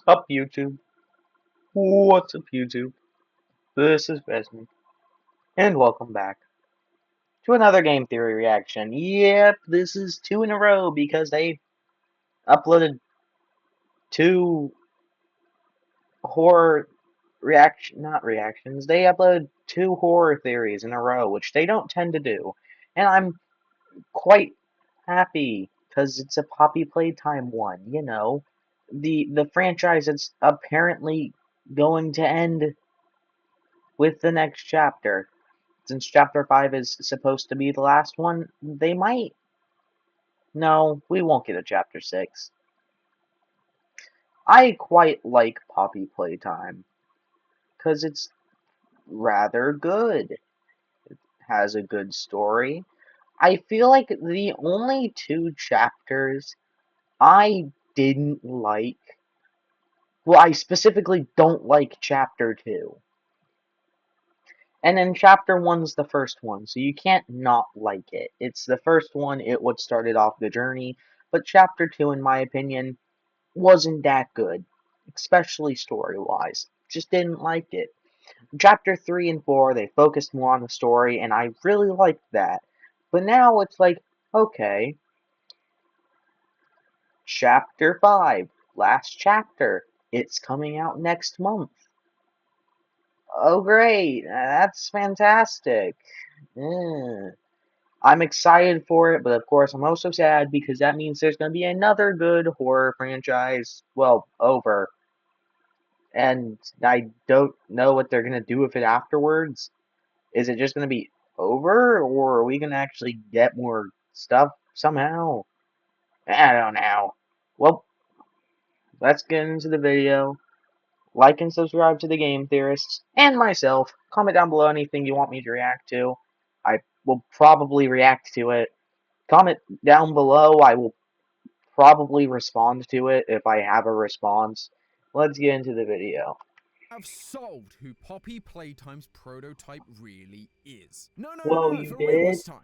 Up YouTube? What's up YouTube? This is Gresnick, and welcome back to another game theory reaction. Yep, this is two in a row because they uploaded two horror not reactions, they uploaded two horror theories in a row, which they don't tend to do. And I'm quite happy, because it's a Poppy Playtime one, you know. The franchise that's apparently going to end with the next chapter. Since chapter 5 is supposed to be the last one, they might. No, we won't get a chapter 6. I quite like Poppy Playtime, because it's rather good. It has a good story. I feel like the only two chapters I didn't like. Well, I specifically don't like chapter 2. And then chapter one's the first one, so you can't not like it. It's the first one, it what started off the journey, but chapter two, in my opinion, wasn't that good, especially story-wise. Just didn't like it. Chapter three and four, they focused more on the story, and I really liked that. But now it's like, okay, chapter five, last chapter, it's coming out next month. Oh great, that's fantastic. Mm. I'm excited for it, but of course I'm also sad because that means there's going to be another good horror franchise, well, over. And I don't know what they're going to do with it afterwards. Is it just going to be over, or are we going to actually get more stuff somehow? I don't know. Well, let's get into the video. Like and subscribe to the Game Theorists and myself. Comment down below anything you want me to react to. I will probably react to it. Comment down below. I will probably respond to it if I have a response. Let's get into the video. Have solved who Poppy Playtime's prototype really is. Well, No, you for real did? this time.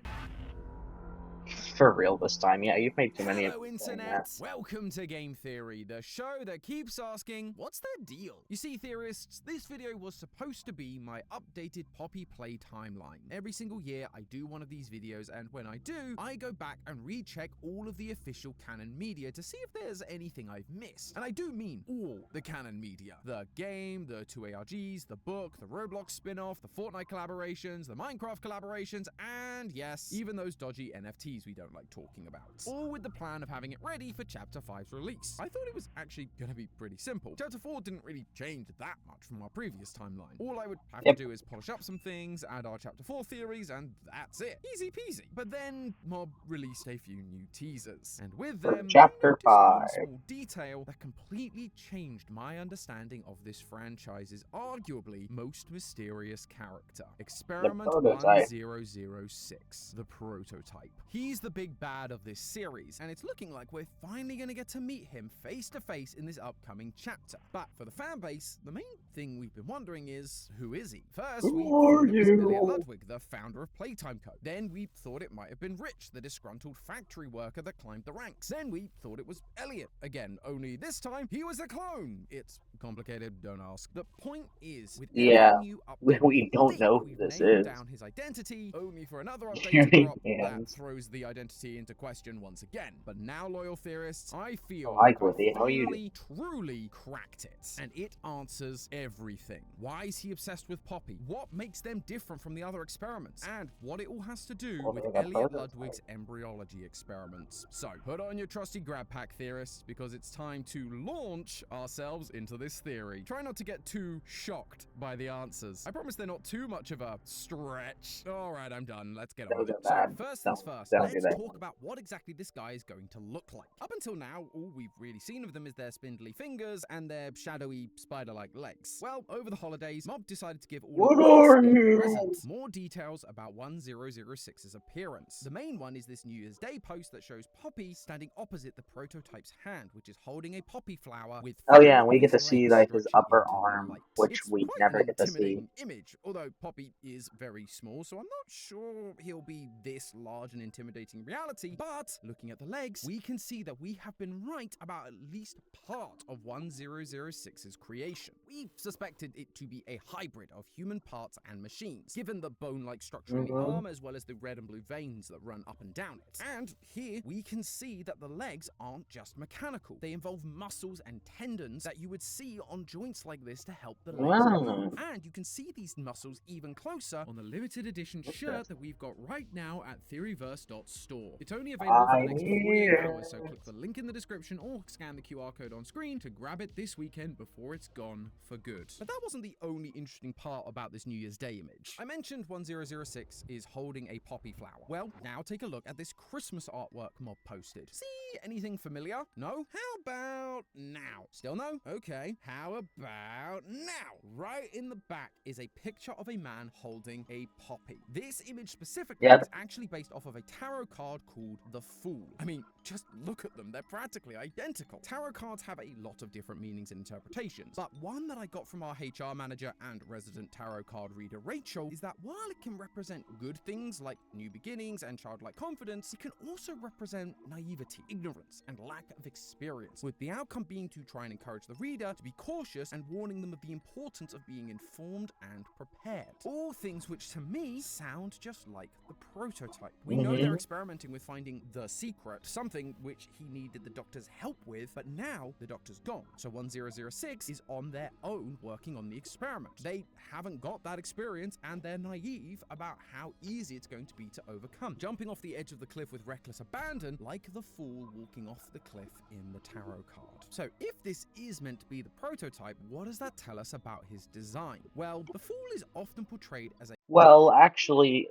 For real this time. Yeah, you've made too many of Hello, me saying that. Internet! Welcome to Game Theory, the show that keeps asking, what's their deal? You see, theorists, this video was supposed to be my updated Poppy Play timeline. Every single year, I do one of these videos, and when I do, I go back and recheck all of the official canon media to see if there's anything I've missed. And I do mean all the canon media. The game, the two ARGs, the book, the Roblox spin-off, the Fortnite collaborations, the Minecraft collaborations, and yes, even those dodgy NFTs we don't like talking about. All with the plan of having it ready for Chapter 5's release. I thought it was actually going to be pretty simple. Chapter 4 didn't really change that much from our previous timeline. All I would have to do is polish up some things, add our Chapter 4 theories, and that's it. Easy peasy. But then, Mob released a few new teasers. And with For them, I chapter noticed 5. one small detail that completely changed my understanding of this franchise's arguably most mysterious character. The Experiment prototype. 1006, the prototype. He's the big bad of this series, and it's looking like we're finally going to get to meet him face to face in this upcoming chapter. But for the fan base, the main thing we've been wondering is, who is he? First, we thought it was Elliot Ludwig, the founder of Playtime Co. Then we thought it might have been Rich, the disgruntled factory worker that climbed the ranks. Then we thought it was Elliot again, only this time he was a clone. It's complicated, don't ask. The point is, with Yeah, every new update we don't know who we've this nailed is. down his identity, only for another update to Hearing drop that hands. throws the identity into question once again. But now, loyal theorists, I feel Hi, like I Cliffy. How are you finally, truly cracked it. And it answers everything. Why is he obsessed with Poppy? What makes them different from the other experiments? And what it all has to do with Elliot Ludwig's embryology experiments. So, put on your trusty grab pack, theorists, because it's time to launch ourselves into this theory. Try not to get too shocked by the answers. I promise they're not too much of a stretch. Alright, I'm done. Let's get on Those with are it. So, bad. first things first, Don't do let's that. talk about what exactly this guy is going to look like. Up until now, all we've really seen of them is their spindly fingers and their shadowy spider-like legs. Well, over the holidays, Mob decided to give all What of are us a you? present. More details about 1006's appearance. The main one is this New Year's Day post that shows Poppy standing opposite the prototype's hand, which is holding a poppy flower with Oh yeah, and four we of get its to see legs like his stretching upper into the arm, light. which It's we quite never an get to see. intimidating image, although Poppy is very small, so I'm not sure he'll be this large and intimidating reality, but looking at the legs, we can see that we have been right about at least part of 1006's creation. We suspected it to be a hybrid of human parts and machines, given the bone-like structure in the arm as well as the red and blue veins that run up and down it. And here we can see that the legs aren't just mechanical. They involve muscles and tendons that you would see on joints like this to help the legs move. And you can see these muscles even closer on the limited edition shirt that we've got right now at theoryverse.store. It's only available for the next 48 hours, so click the link in the description or scan the QR code on screen to grab it this weekend before it's gone for good. But that wasn't the only interesting part about this New Year's Day image. I mentioned 1006 is holding a poppy flower. Well, now take a look at this Christmas artwork Mob posted. See anything familiar? No? How about now? Still no? Okay. How about now? Right in the back is a picture of a man holding a poppy. This image specifically is actually based off of a tarot card called the Fool. I mean, just look at them. They're practically identical. Tarot cards have a lot of different meanings and interpretations, but one that I got from our HR manager and resident tarot card reader Rachel is that while it can represent good things like new beginnings and childlike confidence, it can also represent naivety, ignorance, and lack of experience, with the outcome being to try and encourage the reader to be cautious and warning them of the importance of being informed and prepared. All things which to me sound just like the prototype. We know they're experimenting with finding the secret, something which he needed the doctor's help with, but now the doctor's gone. So 1006 is on their own working on the experiment. They haven't got that experience and they're naive about how easy it's going to be to overcome, jumping off the edge of the cliff with reckless abandon like the Fool walking off the cliff in the tarot card. So if this is meant to be the prototype, what does that tell us about his design? Well, the Fool is often portrayed as a Well, actually,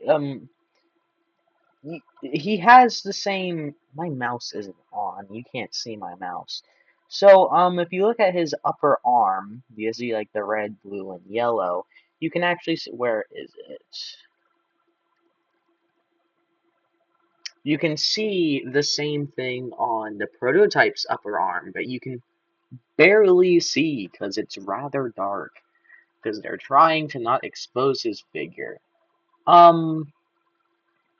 he has the same. My mouse isn't on. You can't see my mouse. So, if you look at his upper arm, you see like the red, blue, and yellow. You can actually see, where is it? You can see the same thing on the prototype's upper arm, but you can barely see because it's rather dark. Because they're trying to not expose his figure.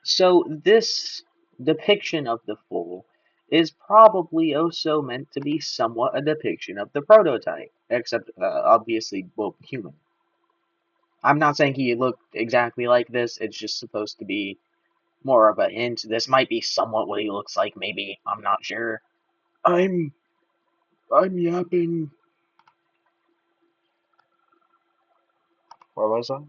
So this depiction of the Fool is probably also meant to be somewhat a depiction of the prototype, except obviously, well, human. I'm not saying he looked exactly like this, it's just supposed to be more of a hint. This might be somewhat what he looks like, maybe, I'm not sure. I'm yapping. Where was I?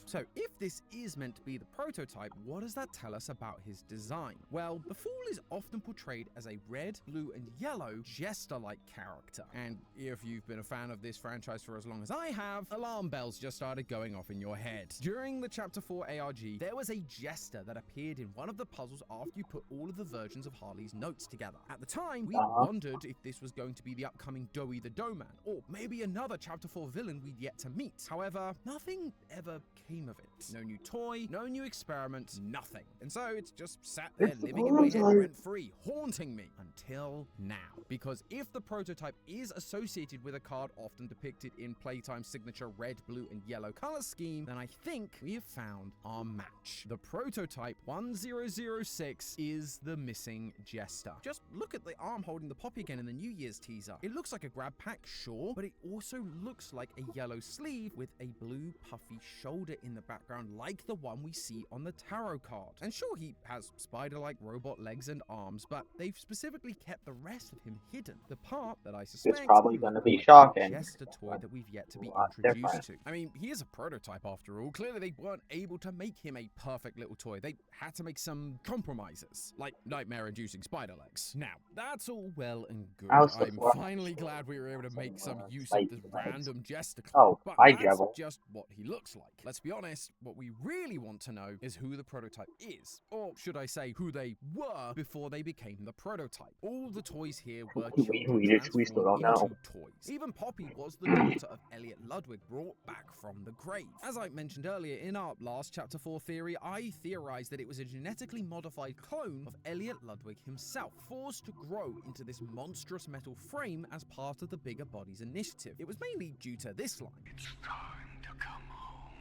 So if this is meant to be the prototype, what does that tell us about his design? Well, the Fool is often portrayed as a red, blue, and yellow jester-like character. And if you've been a fan of this franchise for as long as I have, alarm bells just started going off in your head. During the Chapter 4 ARG, there was a jester that appeared in one of the puzzles after you put all of the versions of Harley's notes together. At the time, we wondered if this was going to be the upcoming Doughy the Dough-Man, or maybe another Chapter 4 villain we'd yet to meet. However, nothing ever came of it. No new toy, no new experiment, nothing. And so it's just sat there living in my head rent-free, haunting me until now. Because if the prototype is associated with a card often depicted in Playtime's signature red, blue, and yellow color scheme, then I think we have found our match. The prototype 1006 is the missing jester. Just look at the arm holding the poppy again in the New Year's teaser. It looks like a grab pack, sure, but it also looks like a yellow sleeve with a blue puffy shoulder in the background like the one we see on the tarot card. And sure, he has spider-like robot legs and arms, but they've specifically kept the rest of him hidden. The part that I suspect It's probably will going to be like shocking. just a toy that we've yet to be Different. introduced to. I mean, he is a prototype after all. Clearly they weren't able to make him a perfect little toy. They had to make some compromises, like nightmare-inducing spider legs. Now, that's all well and good. I'm finally glad we were able to make some use of this random jester clown, but that's just what he looks like. Let's be honest, what we really want to know is who the prototype is, or should I say who they were before they became the prototype. All the toys here were children transformed into toys. Even Poppy was the daughter of Elliot Ludwig, brought back from the grave. As I mentioned earlier in our last Chapter 4 theory, I theorized that it was a genetically modified clone of Elliot Ludwig himself, forced to grow into this monstrous metal frame as part of the Bigger Bodies initiative. It was mainly due to this line. It's time to come home,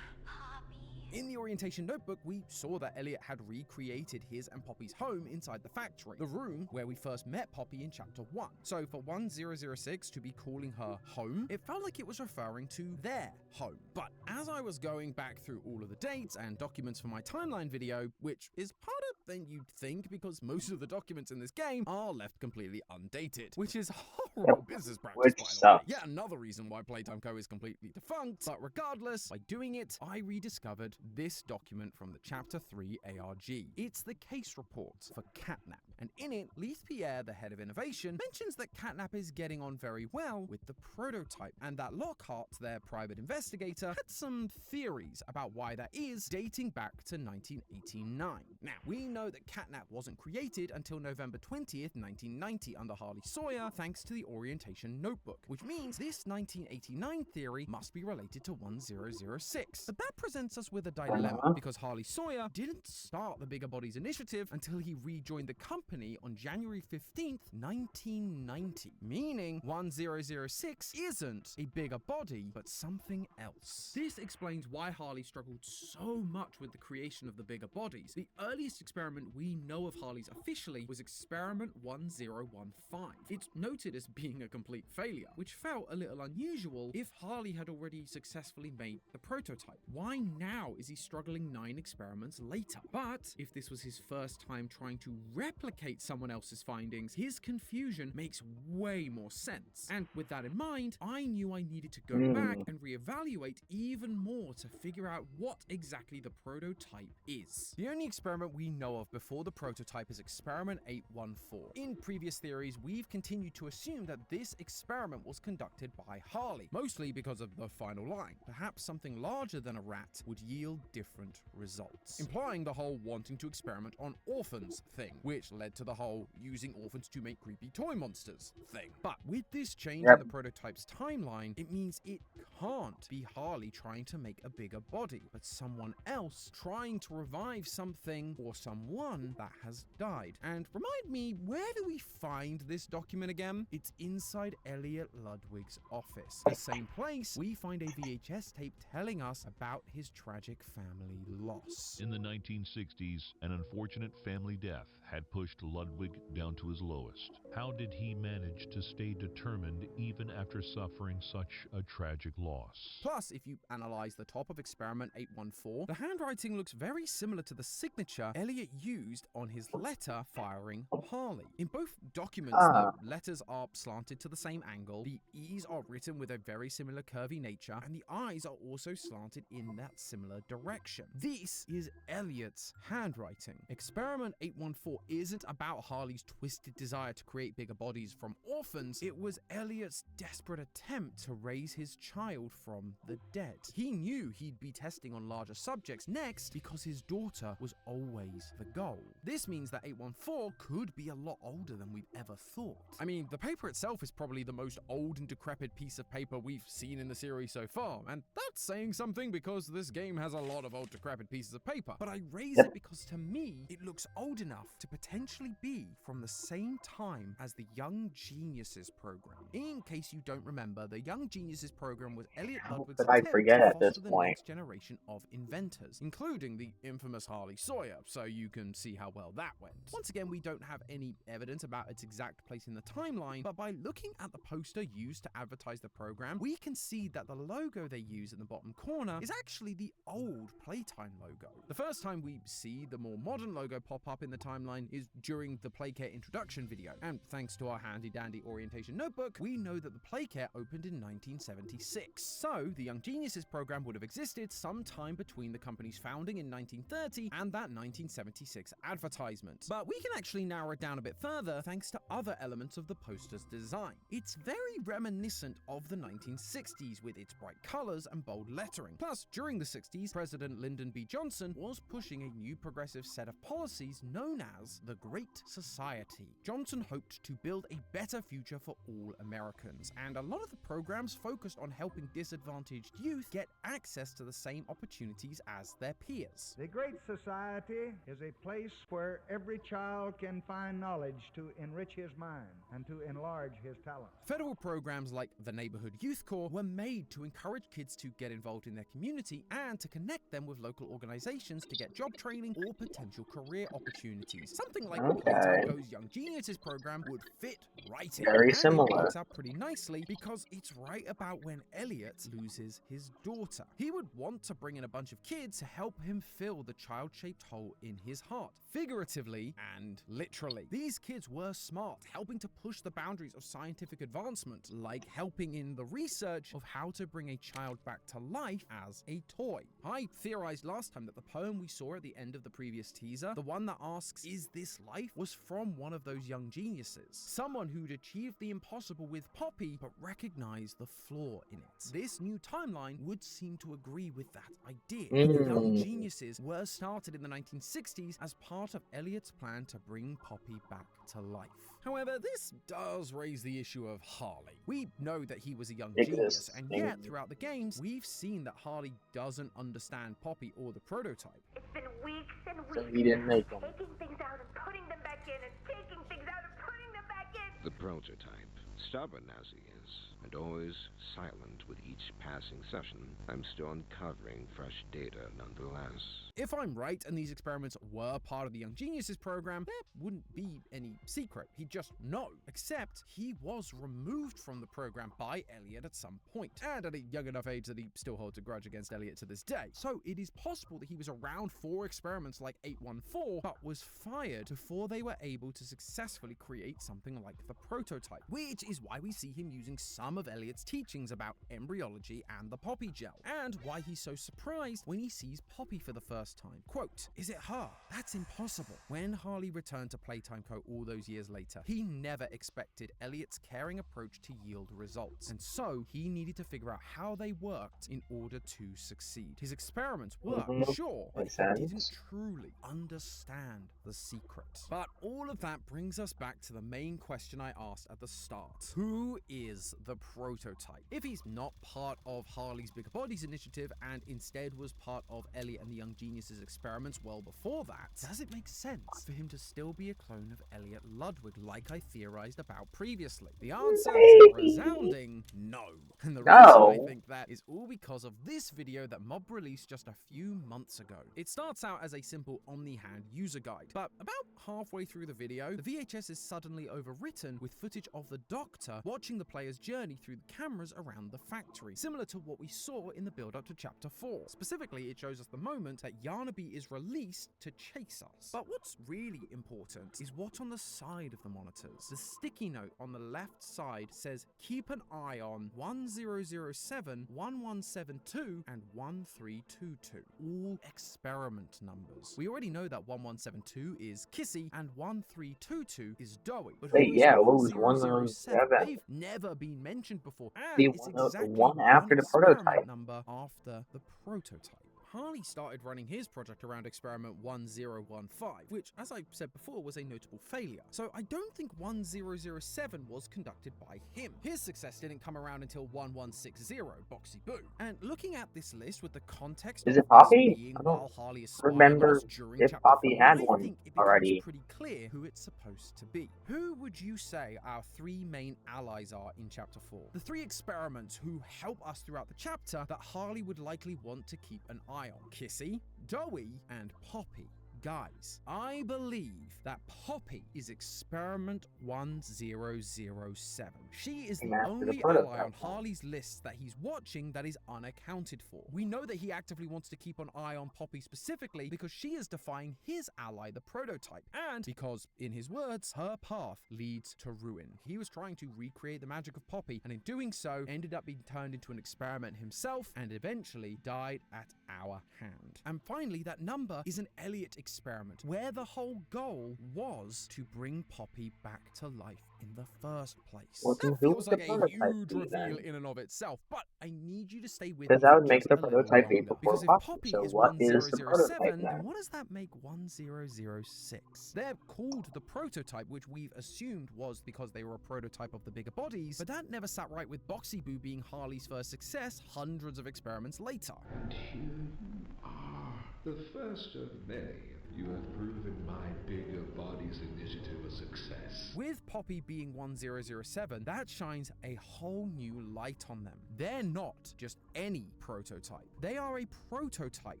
Poppy. In the orientation notebook, we saw that Elliot had recreated his and Poppy's home inside the factory, the room where we first met Poppy in Chapter 1. So for 1006 to be calling her home, it felt like it was referring to their home. But as I was going back through all of the dates and documents for my timeline video, which is harder than you'd think because most of the documents in this game are left completely undated, which is horrible business practice, Which by the way. sucks. Yet another reason why Playtime Co. is completely defunct, but regardless, by doing it, I rediscovered this document from the Chapter 3 ARG. It's the case report for Catnap, and in it, Leith Pierre, the head of innovation, mentions that Catnap is getting on very well with the prototype, and that Lockhart, their private investigator, had some theories about why that is, dating back to 1989. Now, we know that Catnap wasn't created until November 20th, 1990 under Harley Sawyer, thanks to the orientation notebook, which means this 1989 theory must be related to 1006. But that presents us with a dilemma, because Harley Sawyer didn't start the Bigger Bodies initiative until he rejoined the company on January 15th, 1990, meaning 1006 isn't a bigger body, but something else. This explains why Harley struggled so much with the creation of the bigger bodies. The earliest experiment we know of Harley's officially was Experiment 1015. It's noted as being a complete failure, which felt a little unusual if Harley had already successfully made the prototype. Why now is he struggling 9 experiments later? But if this was his first time trying to replicate someone else's findings, his confusion makes way more sense. And with that in mind, I knew I needed to go back and reevaluate even more to figure out what exactly the prototype is. The only experiment we know of before the prototype is Experiment 814. In previous theories, we've continued to assume that this experiment was conducted by Harley, mostly because of the final line. Perhaps something larger than a rat would yield different results, implying the whole wanting to experiment on orphans thing, which led to the whole using orphans to make creepy toy monsters thing. But with this change in the prototype's timeline, it means it can't be Harley trying to make a bigger body, but someone else trying to revive something or someone that has died. And remind me, where do we find this document again? It's inside Elliot Ludwig's office, the same place we find a VHS tape telling us about his tragic family loss. In the 1960s, an unfortunate family death had pushed Ludwig down to his lowest. How did he manage to stay determined even after suffering such a tragic loss? Plus, if you analyze the top of Experiment 814, the handwriting looks very similar to the signature Elliot used on his letter firing Harley. In both documents, the letters are slanted to the same angle, the E's are written with a very similar curvy nature, and the I's are also slanted in that similar direction. This is Elliot's handwriting. Experiment 814 isn't about Harley's twisted desire to create bigger bodies from orphans. It was Elliot's desperate attempt to raise his child from the dead. He knew he'd be testing on larger subjects next because his daughter was always the goal. This means that 814 could be a lot older than we've ever thought. I mean, the paper itself is probably the most old and decrepit piece of paper we've seen in the series so far, and that's saying something because this game has a lot of old decrepit pieces of paper. But I raise it because to me, it looks old enough to potentially be from the same time as the Young Geniuses program. In case you don't remember, the Young Geniuses program was Elliot Ludwig's attempt to foster the next generation of inventors, including the infamous Harley Sawyer, so you can see how well that went. Once again, we don't have any evidence about its exact place in the timeline, but by looking at the poster used to advertise the program, we can see that the logo they use in the bottom corner is actually the old Playtime logo. The first time we see the more modern logo pop up in the timeline is during the Playcare introduction video, and thanks to our handy-dandy orientation notebook, we know that the Playcare opened in 1976. So, the Young Geniuses program would have existed sometime between the company's founding in 1930 and that 1976 advertisement. But we can actually narrow it down a bit further thanks to other elements of the poster's design. It's very reminiscent of the 1960s with its bright colors and bold lettering. Plus, during the 60s, President Lyndon B. Johnson was pushing a new progressive set of policies known as the Great Society. Johnson hoped to build a better future for all Americans, and a lot of the programs focused on helping disadvantaged youth get access to the same opportunities as their peers. The Great Society is a place where every child can find knowledge to enrich his mind and to enlarge enlarge his talents. Federal programs like the Neighborhood Youth Corps were made to encourage kids to get involved in their community and to connect them with local organizations to get job training or potential career opportunities. Something like Playtime Okay. Go's Young Geniuses program would fit right in. Very and similar. it lines up pretty nicely because it's right about when Elliot loses his daughter. He would want to bring in a bunch of kids to help him fill the child-shaped hole in his heart, figuratively and literally. These kids were smart, helping to push the boundaries of scientific advancement, like helping in the research of how to bring a child back to life as a toy. I theorized last time that the poem we saw at the end of the previous teaser, the one that asks, "Is this life?" was from one of those young geniuses. Someone who'd achieved the impossible with Poppy, but recognized the flaw in it. This new timeline would seem to agree with that idea. The young geniuses were started in the 1960s as part of Elliot's plan to bring Poppy back to life. However, this does raise the issue of Harley. We know that he was a young genius, and yet throughout the games, we've seen that Harley doesn't understand Poppy or the prototype. It's been weeks and weeks. So he didn't make them. Taking things out and putting them back in, and taking things out and putting them back in. The prototype, stubborn as he is, and always silent with each passing session, I'm still uncovering fresh data nonetheless. If I'm right and these experiments were part of the Young Geniuses program, there wouldn't be any secret. He'd just know. Except he was removed from the program by Elliot at some point, and at a young enough age that he still holds a grudge against Elliot to this day. So it is possible that he was around for experiments like 814, but was fired before they were able to successfully create something like the prototype, which is why we see him using some of Elliot's teachings about embryology and the Poppy gel, and why he's so surprised when he sees Poppy for the first time. Quote, "Is it her? That's impossible." When Harley returned to Playtime Co. all those years later, he never expected Elliot's caring approach to yield results, and so he needed to figure out how they worked in order to succeed. His experiments worked, sure, but he didn't truly understand the secret. But all of that brings us back to the main question I asked at the start. Who is the prototype? If he's not part of Harley's Bigger Bodies initiative and instead was part of Elliot and the Young Geniuses experiments well before that, does it make sense for him to still be a clone of Elliot Ludwig like I theorized about previously? The answer is a resounding no. And the reason I think that is all because of this video that Mob released just a few months ago. It starts out as a simple Omni-Hand user guide, but about halfway through the video, the VHS is suddenly overwritten with footage of the Doctor watching the player's journey through the cameras around the factory, similar to what we saw in the build-up to Chapter 4. Specifically, it shows us the moment that Yarnaby is released to chase us. But what's really important is what on the side of the monitors. The sticky note on the left side says, "Keep an eye on 1007, 1172, and 1322. All experiment numbers. We already know that 1172 is Kissy and 1322 is Dowie. But Wait, yeah, what was 1007? 107? They've never been mentioned before. And The it's exactly one after the experiment prototype. number after the prototype. Harley started running his project around experiment 1015, which, as I said before, was a notable failure. So I don't think 1007 was conducted by him. His success didn't come around until 1160, Boxy Boo. And looking at this list with the context Is of it Poppy? this being I don't while Harley is spying remember us during if Chapter Poppy 4, had I one think it becomes already. pretty clear who it's supposed to be. Who would you say our three main allies are in Chapter 4? The three experiments who help us throughout the chapter that Harley would likely want to keep an eye on. Kissy, Dowie, and Poppy. Guys, I believe that Poppy is experiment 1007. She is the only ally on Harley's list that he's watching that is unaccounted for. We know that he actively wants to keep an eye on Poppy specifically because she is defying his ally, the prototype, and because, in his words, her path leads to ruin. He was trying to recreate the magic of Poppy, and in doing so, ended up being turned into an experiment himself and eventually died at our hand. And finally, that number is an Elliot experiment, where the whole goal was to bring Poppy back to life in the first place. Well, That who feels would like the a prototype huge be, reveal then? in and of itself, but I need you to stay with me Because that for would make just the a little prototype be longer. before Because if Poppy. Poppy So is what is the prototype 1007, then? then what does that make 1006? They're called the prototype, which we've assumed was because they were a prototype of the bigger bodies, but that never sat right with Boxy Boo being Harley's first success hundreds of experiments later. And here you are, the first of many You have proven my bigger bodies initiative a success. With Poppy being 1007, that shines a whole new light on them. They're not just any prototype. They are a prototype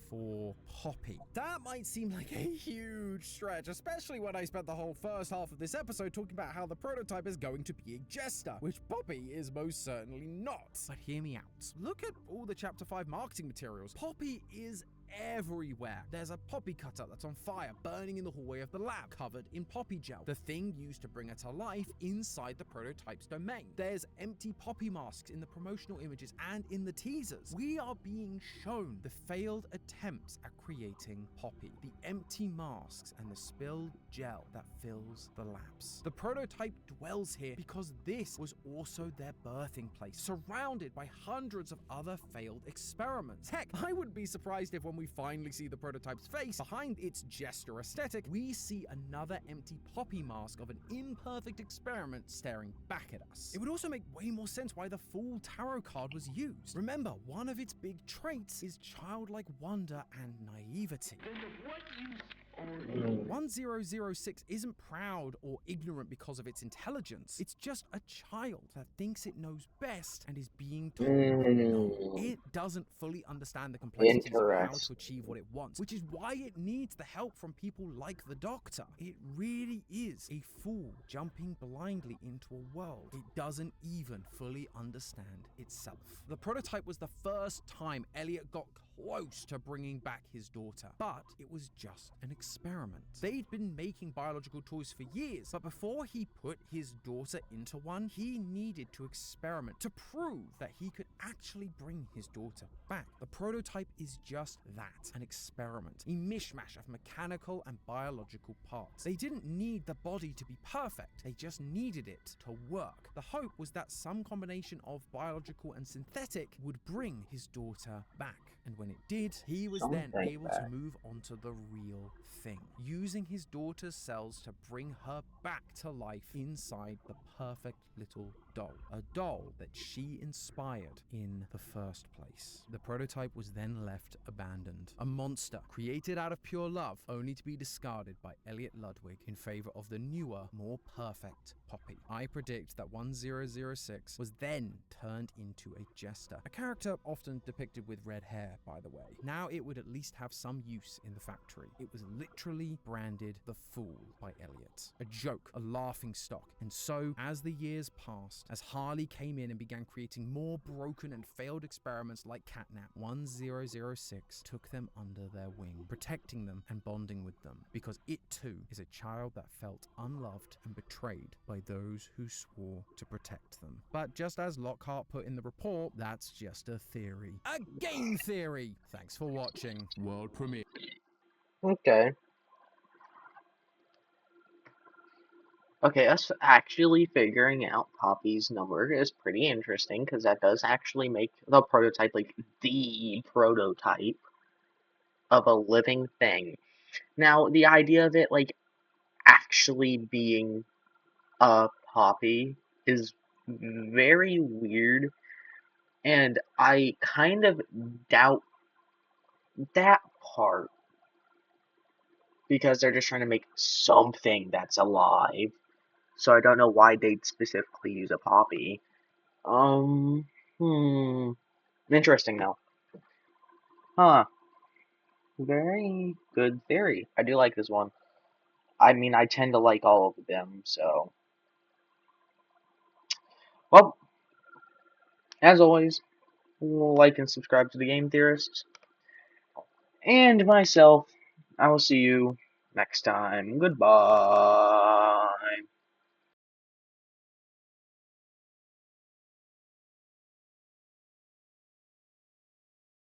for Poppy. That might seem like a huge stretch, especially when I spent the whole first half of this episode talking about how the prototype is going to be a jester, which Poppy is most certainly not. But hear me out. Look at all the Chapter 5 marketing materials. Poppy is everywhere. There's a poppy cutter that's on fire, burning in the hallway of the lab, covered in poppy gel, the thing used to bring her to life inside the prototype's domain. There's empty poppy masks in the promotional images and in the teasers. We are being shown the failed attempts at creating Poppy, the empty masks and the spilled gel that fills the labs. The prototype dwells here because this was also their birthing place, surrounded by hundreds of other failed experiments. Heck, I wouldn't be surprised if when we finally see the prototype's face, behind its jester aesthetic, we see another empty poppy mask of an imperfect experiment staring back at us. It would also make way more sense why the Fool tarot card was used. Remember, one of its big traits is childlike wonder and naivety. 1006 isn't proud or ignorant because of its intelligence. It's just a child that thinks it knows best and is being told no. It doesn't fully understand the complexities of how to achieve what it wants, which is why it needs the help from people like the Doctor. It really is a fool jumping blindly into a world it doesn't even fully understand itself. The prototype was the first time Elliot got close to bringing back his daughter, but it was just an experiment. They'd been making biological toys for years, but before he put his daughter into one, he needed to experiment to prove that he could actually bring his daughter back. The prototype is just that, an experiment, a mishmash of mechanical and biological parts. They didn't need the body to be perfect, they just needed it to work. The hope was that some combination of biological and synthetic would bring his daughter back. And when it did, he was then able to move on to the real thing, using his daughter's cells to bring her back to life inside the perfect little doll, a doll that she inspired in the first place. The prototype was then left abandoned, a monster created out of pure love, only to be discarded by Elliot Ludwig in favor of the newer, more perfect Poppy. I predict that 1006 was then turned into a jester, a character often depicted with red hair, by the way. Now it would at least have some use in the factory. It was literally branded the Fool by Elliot, a joke, a laughing stock. And so, as the years passed, as Harley came in and began creating more broken and failed experiments like Catnap, 1006 took them under their wing, protecting them and bonding with them, because it too is a child that felt unloved and betrayed by those who swore to protect them. But just as Lockhart put in the report, that's just a theory. A game theory! Thanks for watching. World premiere. Okay. Okay, us actually figuring out Poppy's number is pretty interesting, because that does actually make the prototype, like, the prototype of a living thing. Now, the idea of it, like, actually being a Poppy is very weird, and I kind of doubt that part, because they're just trying to make something that's alive. So I don't know why they'd specifically use a Poppy. Interesting though. Huh. Very good theory. I do like this one. I mean, I tend to like all of them, so. Well, as always, like and subscribe to the Game Theorists. And myself, I will see you next time. Goodbye.